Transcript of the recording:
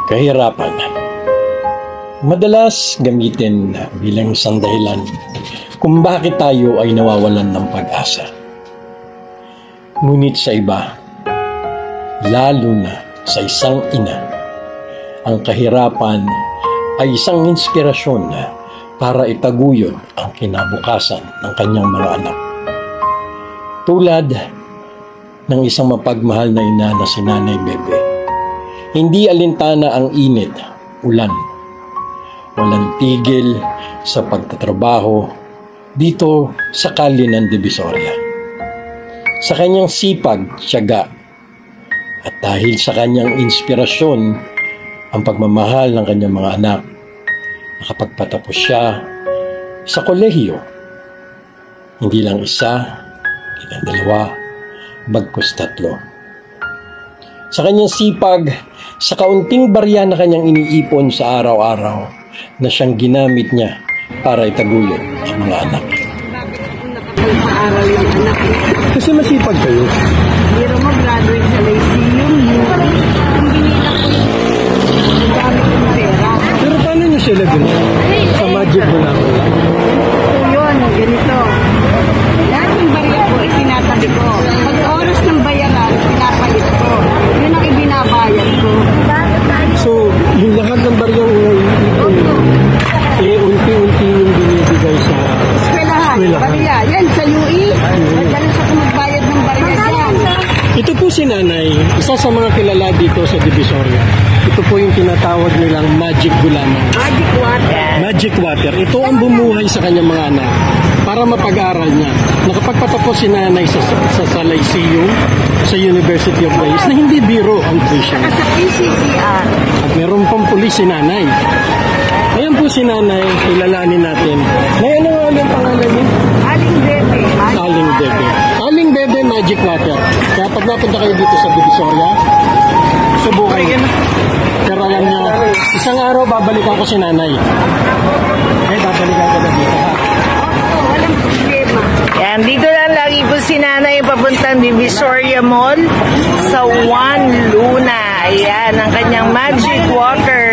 Kahirapan. Madalas gamitin bilang isang dahilan kung bakit tayo ay nawawalan ng pag-asa. Ngunit sa iba, lalo na sa isang ina, ang kahirapan ay isang inspirasyon para itaguyod ang kinabukasan ng kanyang mga anak. Tulad ng isang mapagmahal na ina na si Nanay Bebe, hindi alintana ang init, ulan. Walang tigil sa pagtatrabaho dito sa kalye ng Divisoria. Sa kanyang sipag, tiyaga, at dahil sa kanyang inspirasyon, ang pagmamahal ng kanyang mga anak, nakapagpatapos siya sa kolehiyo. Hindi lang isa, hindi lang dalawa, bagkus 3. Sa kanyang sipag, sa kaunting barya na kanyang iniipon sa araw-araw na siyang ginamit niya para itaguyod ang mga anak. Nakapagpaaral ng anak. Kasi masipag kayo. Pero mo graduate sa Lyceum, yung binila ko yung gamit ng pera. Pero paano niyo sila gano'n? Sa magic mo lang wala? So yun, ganito. Lahat ng barya ko, itinatabi ko. Pag oras ng bayaran, pinapalit ko. Yun ang ibinabayad ko. So, yung lahat ng baryang iniipon, unti-unti yung binibigay sa Eskwelahan, barya. Yan, sa UE. Madalas ako magbayad ng barya dyan. Ito po si Nanay, isa sa mga kilala dito sa Divisoria. Ito po yung tinatawag nilang magic gulaman. Magic water. Magic water. Ito ang bumuhay sa kanyang mga anak para mapag-aral niya. Nakapagpatapos si Nanay sa Lyceum, sa University of Rice, na hindi biro ang tuition. Sa PCCR. At meron pang pulis si Nanay. Ayan po si Nanay, kilalanin natin. May ano nga ulit pangalan niya? Aling Bebe. Aling Bebe. Aling Bebe Magic Water. Kaya pag napunta kayo dito sa Divisoria, subukan niyo. Pero alam niyo, isang araw babalikan ko si Nanay. Babalikan ko na dito ha. Walang problema. Yan, dito na lagi po si Nanay papuntang Divisoria Mall sa Juan Luna. Ayan, ang kanyang magic water.